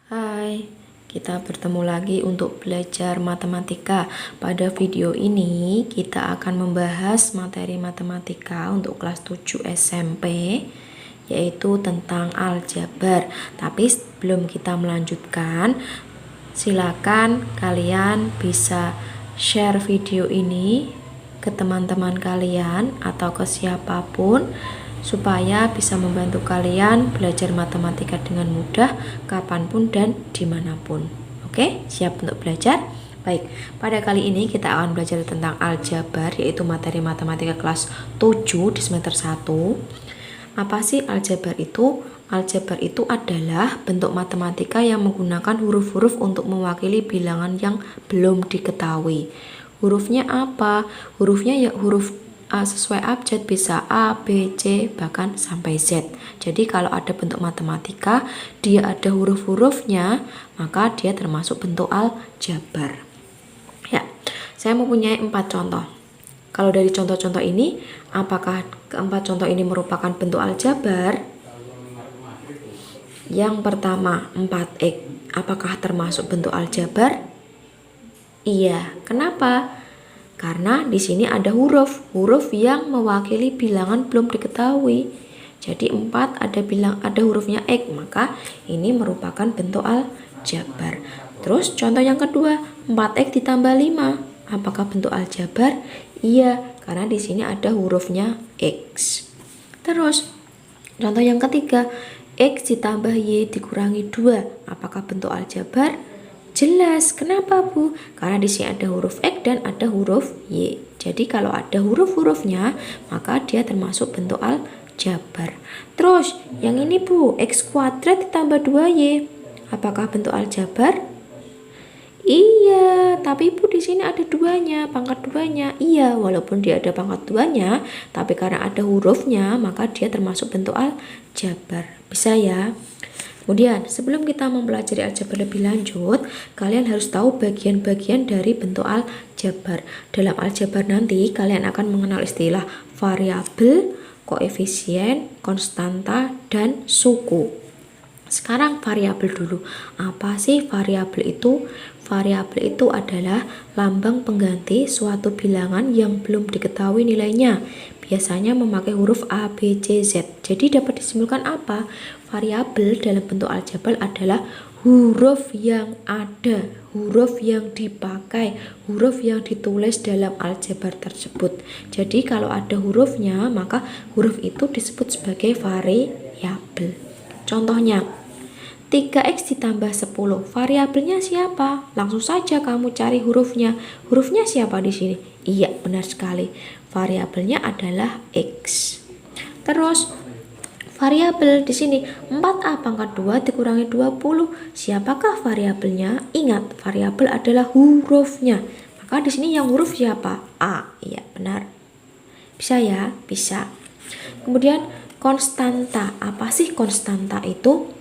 Hai, kita bertemu lagi untuk belajar matematika. Pada video ini kita akan membahas materi matematika untuk kelas 7 SMP, yaitu tentang aljabar. Tapi sebelum kita melanjutkan, silakan kalian bisa share video ini ke teman-teman kalian atau ke siapapun, supaya bisa membantu kalian belajar matematika dengan mudah kapanpun dan dimanapun. Oke, siap untuk belajar? Baik, pada kali ini kita akan belajar tentang aljabar, yaitu materi matematika kelas 7 di semester 1. Apa sih aljabar itu? Aljabar itu adalah bentuk matematika yang menggunakan huruf-huruf untuk mewakili bilangan yang belum diketahui. Hurufnya apa? Hurufnya ya huruf sesuai abjad, bisa A, B, C, bahkan sampai Z. Jadi kalau ada bentuk matematika, dia ada huruf-hurufnya, maka dia termasuk bentuk aljabar. Ya, saya mempunyai 4 contoh. Kalau dari contoh-contoh ini, apakah keempat contoh ini merupakan bentuk aljabar? Yang pertama, 4x. Apakah termasuk bentuk aljabar? Iya, kenapa? Karena di sini ada huruf yang mewakili bilangan belum diketahui. Jadi 4 ada hurufnya X, maka ini merupakan bentuk aljabar. Terus contoh yang kedua, 4x ditambah 5. Apakah bentuk aljabar? Iya, karena di sini ada hurufnya X. Terus contoh yang ketiga, X ditambah Y dikurangi 2. Apakah bentuk aljabar? Jelas, kenapa Bu? Karena di sini ada huruf X dan ada huruf Y. Jadi kalau ada huruf-hurufnya, maka dia termasuk bentuk aljabar. Terus, yang ini Bu, X kuadrat ditambah 2Y. Apakah bentuk aljabar? Iya, tapi Bu di sini ada duanya, pangkat duanya. Iya, walaupun dia ada pangkat duanya, tapi karena ada hurufnya, maka dia termasuk bentuk aljabar. Bisa ya? Kemudian, sebelum kita mempelajari aljabar lebih lanjut, kalian harus tahu bagian-bagian dari bentuk aljabar. Dalam aljabar nanti, kalian akan mengenal istilah variabel, koefisien, konstanta, dan suku. Sekarang variabel dulu. Apa sih variabel itu? Variabel itu adalah lambang pengganti suatu bilangan yang belum diketahui nilainya. Biasanya memakai huruf A, B, C, Z. Jadi dapat disimpulkan apa? Variabel dalam bentuk aljabar adalah huruf yang ada, huruf yang dipakai, huruf yang ditulis dalam aljabar tersebut. Jadi kalau ada hurufnya, maka huruf itu disebut sebagai variabel. Contohnya, 3x ditambah 10. Variabelnya siapa? Langsung saja kamu cari hurufnya. Hurufnya siapa di sini? Iya, benar sekali. Variabelnya adalah x. Terus variabel di sini 4a pangkat 2 dikurangi 20. Siapakah variabelnya? Ingat, variabel adalah hurufnya. Maka di sini yang huruf siapa? A. Iya, benar. Bisa ya? Bisa. Kemudian konstanta. Apa sih konstanta itu?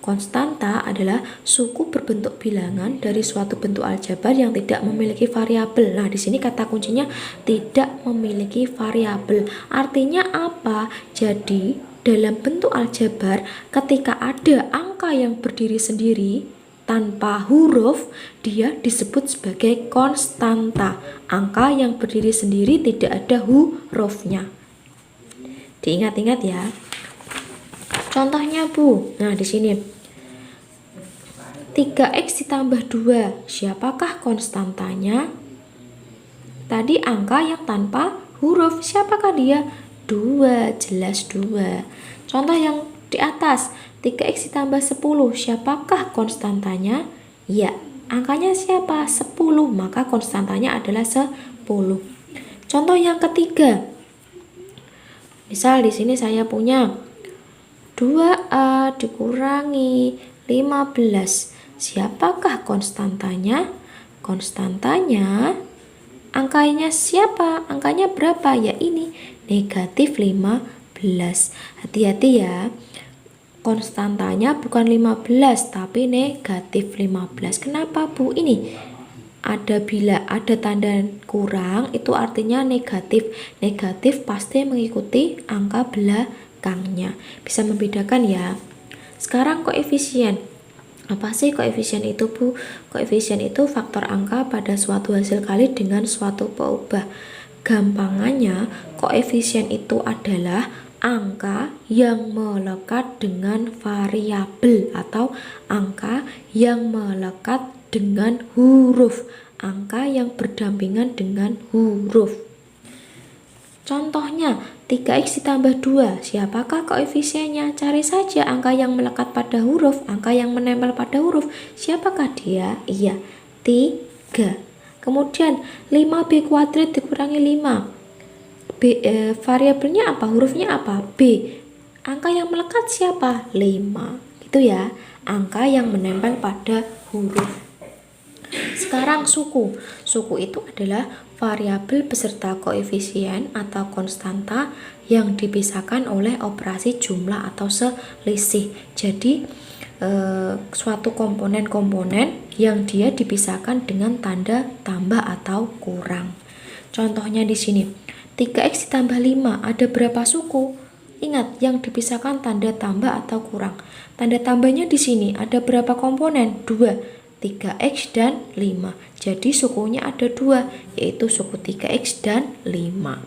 Konstanta adalah suku berbentuk bilangan dari suatu bentuk aljabar yang tidak memiliki variabel. Nah, di sini kata kuncinya tidak memiliki variabel. Artinya apa? Jadi, dalam bentuk aljabar, ketika ada angka yang berdiri sendiri tanpa huruf, dia disebut sebagai konstanta. Angka yang berdiri sendiri tidak ada hurufnya. Diingat-ingat ya. Contohnya Bu, nah di sini 3x ditambah 2, siapakah konstantanya? Tadi angka yang tanpa huruf, siapakah dia? 2, jelas 2. Contoh yang di atas, 3x ditambah 10, siapakah konstantanya? Ya, angkanya siapa? 10, maka konstantanya adalah 10. Contoh yang ketiga, misal di sini saya punya 2a dikurangi 15. Siapakah konstantanya? Konstantanya angkanya siapa? Angkanya berapa? Ya ini, negatif 15. Hati-hati ya. Konstantanya bukan 15 tapi negatif 15. Kenapa Bu? Ini bila ada tanda kurang itu artinya negatif. Negatif pasti mengikuti angka belakangnya. Bisa membedakan ya. Sekarang koefisien. Apa sih koefisien itu, Bu? Koefisien itu faktor angka pada suatu hasil kali dengan suatu peubah. Gampangannya, koefisien itu adalah angka yang melekat dengan variabel atau angka yang melekat dengan huruf, angka yang berdampingan dengan huruf. Contohnya, 3x ditambah 2, siapakah koefisiennya? Cari saja angka yang melekat pada huruf, angka yang menempel pada huruf. Siapakah dia? Iya, 3. Kemudian, 5b kuadrat dikurangi 5. Variabelnya apa? Hurufnya apa? B. Angka yang melekat siapa? 5. Gitu ya, angka yang menempel pada huruf. Sekarang suku. Suku itu adalah variabel beserta koefisien atau konstanta yang dipisahkan oleh operasi jumlah atau selisih. Jadi suatu komponen-komponen yang dia dipisahkan dengan tanda tambah atau kurang. Contohnya di sini, 3x ditambah 5, ada berapa suku? Ingat, yang dipisahkan tanda tambah atau kurang. Tanda tambahnya di sini ada berapa komponen? 2. 3x dan 5. Jadi sukunya ada 2, yaitu suku 3x dan 5.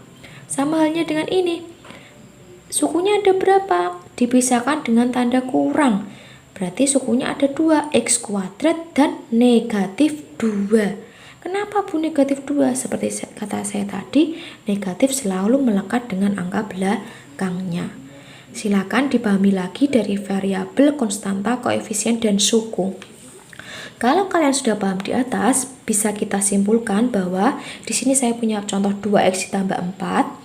Sama halnya dengan ini. Sukunya ada berapa? Dipisahkan dengan tanda kurang. Berarti sukunya ada 2, x kuadrat dan negatif 2. Kenapa, Bu, negatif 2? Seperti kata saya tadi, negatif selalu melekat dengan angka belakangnya. Silakan dipahami lagi dari variabel, konstanta, koefisien, dan suku. Kalau kalian sudah paham di atas, bisa kita simpulkan bahwa di sini saya punya contoh 2x ditambah 4.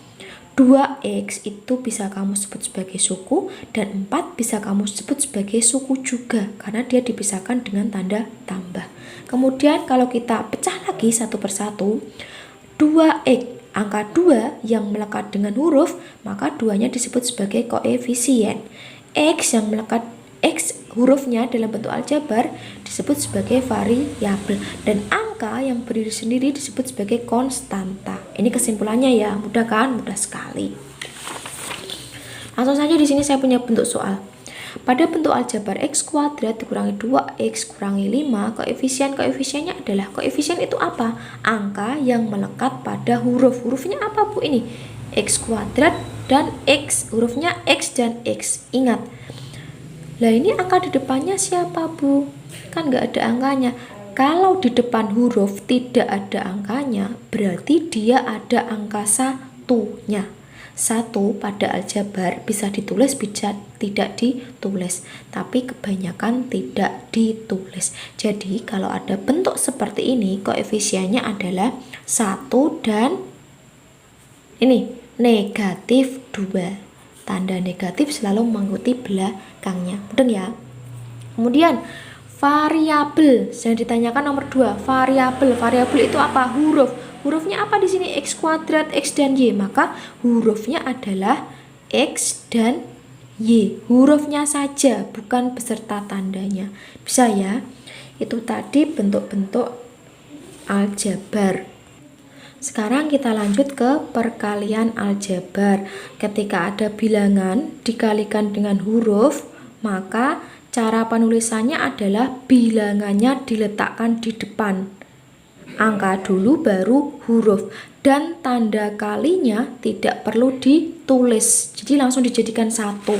2x itu bisa kamu sebut sebagai suku dan 4 bisa kamu sebut sebagai suku juga karena dia dipisahkan dengan tanda tambah. Kemudian kalau kita pecah lagi satu persatu, 2x angka 2 yang melekat dengan huruf, maka 2-nya disebut sebagai koefisien. X yang melekat X hurufnya dalam bentuk aljabar disebut sebagai variabel dan angka yang berdiri sendiri disebut sebagai konstanta. Ini kesimpulannya ya, mudah kan? Mudah sekali. Langsung saja di sini saya punya bentuk soal. Pada bentuk aljabar x kuadrat dikurangi 2x kurangi 5, koefisiennya adalah, koefisien itu apa? Angka yang melekat pada huruf. Hurufnya apa, Bu, ini? X kuadrat dan x, hurufnya x dan x. Ingat. Lah ini angka di depannya siapa, Bu? Kan nggak ada angkanya. Kalau di depan huruf tidak ada angkanya, berarti dia ada angka satunya. 1 pada aljabar bisa ditulis, bisa tidak ditulis. Tapi kebanyakan tidak ditulis. Jadi kalau ada bentuk seperti ini, koefisiennya adalah 1 dan ini negatif 2. Tanda negatif selalu mengikuti belakangnya. Betul ya? Kemudian variabel yang ditanyakan nomor 2. Variabel itu apa? Huruf. Hurufnya apa di sini? X kuadrat, X dan Y. Maka hurufnya adalah X dan Y. Hurufnya saja, bukan beserta tandanya. Bisa ya? Itu tadi bentuk-bentuk aljabar. Sekarang kita lanjut ke perkalian aljabar. Ketika ada bilangan dikalikan dengan huruf, maka cara penulisannya adalah bilangannya diletakkan di depan. Angka dulu baru huruf. Dan tanda kalinya tidak perlu ditulis. Jadi langsung dijadikan satu.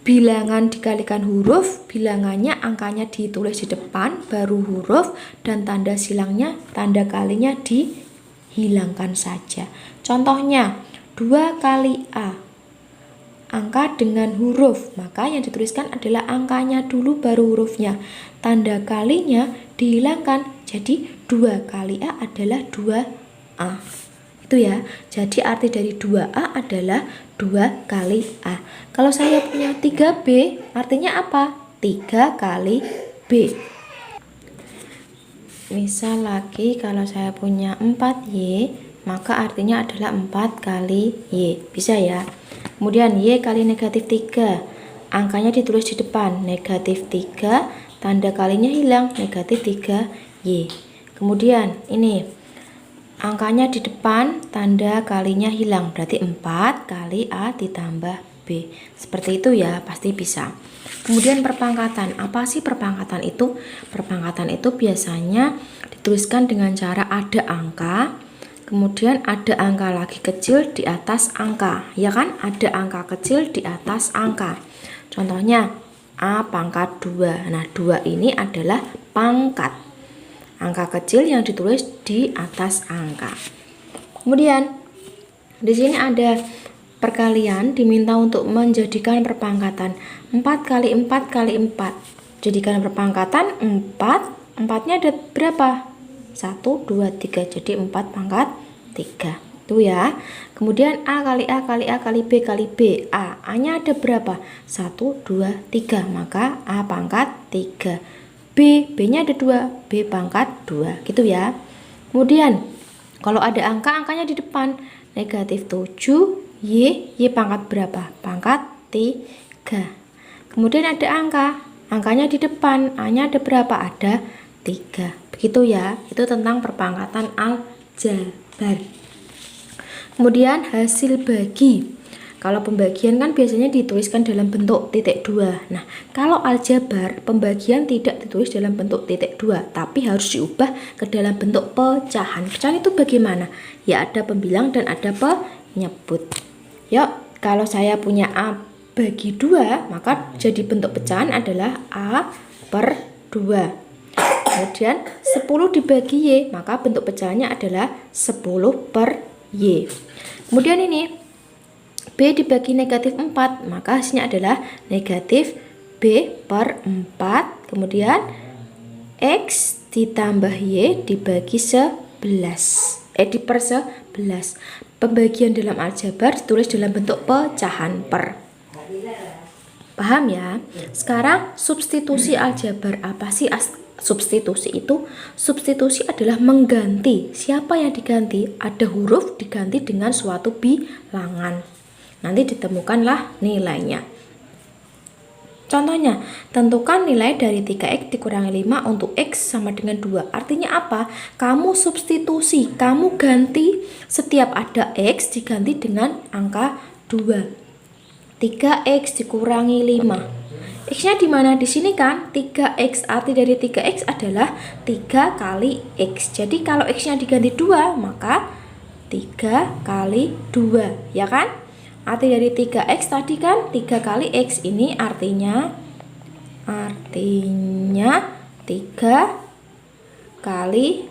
Bilangan dikalikan huruf, bilangannya angkanya ditulis di depan, baru huruf, dan tanda silangnya, tanda kalinya dihilangkan saja. Contohnya, 2 kali A. Angka dengan huruf, maka yang dituliskan adalah angkanya dulu baru hurufnya. Tanda kalinya dihilangkan, jadi 2 kali A adalah 2A. Itu ya, jadi arti dari 2A adalah 2 kali A. Kalau saya punya 3B, artinya apa? 3 kali B. Misal lagi kalau saya punya 4Y, maka artinya adalah 4 kali Y. Bisa ya? Kemudian Y kali negatif 3. Angkanya ditulis di depan, negatif 3, tanda kalinya hilang, negatif 3Y. Kemudian ini, angkanya di depan, tanda kalinya hilang, berarti 4 kali A ditambah B. Seperti itu ya, pasti bisa. Kemudian perpangkatan. Apa sih perpangkatan itu? Perpangkatan itu biasanya dituliskan dengan cara ada angka, kemudian ada angka lagi kecil di atas angka, ya kan? Ada angka kecil di atas angka. Contohnya A pangkat 2. Nah, 2 ini adalah pangkat. Angka kecil yang ditulis di atas angka. Kemudian di sini ada perkalian, diminta untuk menjadikan perpangkatan 4 kali 4 kali 4. Jadikan perpangkatan 4. 4-nya ada berapa? 1, 2, 3. Jadi 4 pangkat 3. Itu ya. Kemudian A kali A kali A kali B kali B. A-nya ada berapa? 1, 2, 3. Maka A pangkat 3. B-nya ada 2. B pangkat 2. Gitu ya. Kemudian kalau ada angka, angkanya di depan. Negatif 7. Y pangkat berapa? Pangkat 3. Kemudian ada angka, angkanya di depan, A-nya ada berapa? Ada 3. Begitu ya, itu tentang perpangkatan aljabar. Kemudian hasil bagi. Kalau pembagian kan biasanya dituliskan dalam bentuk titik 2. Nah, kalau aljabar, pembagian tidak ditulis dalam bentuk titik 2, tapi harus diubah ke dalam bentuk pecahan. Pecahan itu bagaimana? Ya, ada pembilang dan ada penyebut. Yuk, kalau saya punya A bagi 2, maka jadi bentuk pecahan adalah A per 2. Kemudian 10 dibagi Y, maka bentuk pecahannya adalah 10 per Y. Kemudian ini B dibagi negatif 4, maka hasilnya adalah negatif B per 4. Kemudian X ditambah Y dibagi 11. Per 11. Pembagian dalam aljabar ditulis dalam bentuk pecahan per. Paham ya? Sekarang substitusi aljabar. Apa sih substitusi itu? Substitusi adalah mengganti. Siapa yang diganti? Ada huruf diganti dengan suatu bilangan. Nanti ditemukanlah nilainya. Contohnya, tentukan nilai dari 3x dikurangi 5 untuk x sama dengan 2. Artinya apa? Kamu substitusi, kamu ganti setiap ada x diganti dengan angka 2. 3x dikurangi 5. X-nya di mana? Di sini kan 3x. Arti dari 3x adalah 3 kali x. Jadi kalau x-nya diganti 2, maka 3 kali 2, ya kan? Arti dari 3x tadi kan 3 kali x, ini artinya 3 kali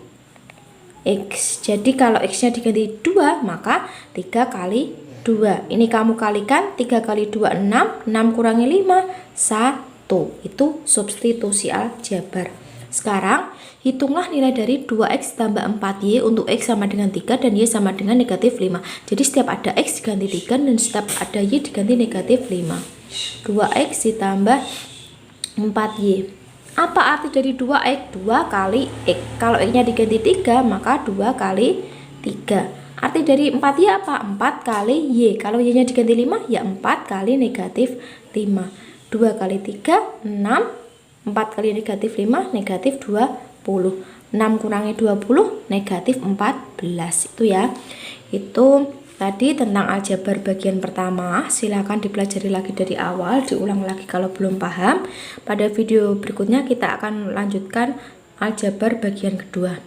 x. Jadi kalau x-nya diganti 2, maka 3 kali 2. Ini kamu kalikan, 3 kali 2 6, 6 kurangi 5 1. Itu substitusi aljabar. Sekarang hitunglah nilai dari 2x tambah 4y untuk x sama dengan 3 dan y sama dengan negatif 5. Jadi setiap ada x diganti 3 dan setiap ada y diganti negatif 5. 2x ditambah 4y. Apa arti dari 2x? 2 kali x. Kalau x-nya diganti 3, maka 2 kali 3. Arti dari 4y apa? 4 kali y. Kalau y-nya diganti 5, ya 4 kali negatif 5. 2 kali 3, 6. 4 kali negatif 5, negatif 20. 6 kurangi 20, negatif 14. Itu ya. Itu tadi tentang aljabar bagian pertama. Silakan dipelajari lagi dari awal, diulang lagi kalau belum paham. Pada video berikutnya kita akan lanjutkan aljabar bagian kedua.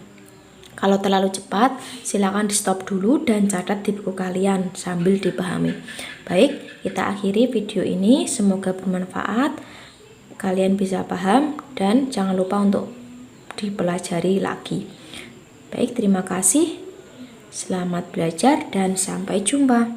Kalau terlalu cepat, silakan di stop dulu dan catat di buku kalian sambil dipahami. Baik, kita akhiri video ini. Semoga bermanfaat. Kalian bisa paham dan jangan lupa untuk dipelajari lagi. Baik, terima kasih. Selamat belajar dan sampai jumpa.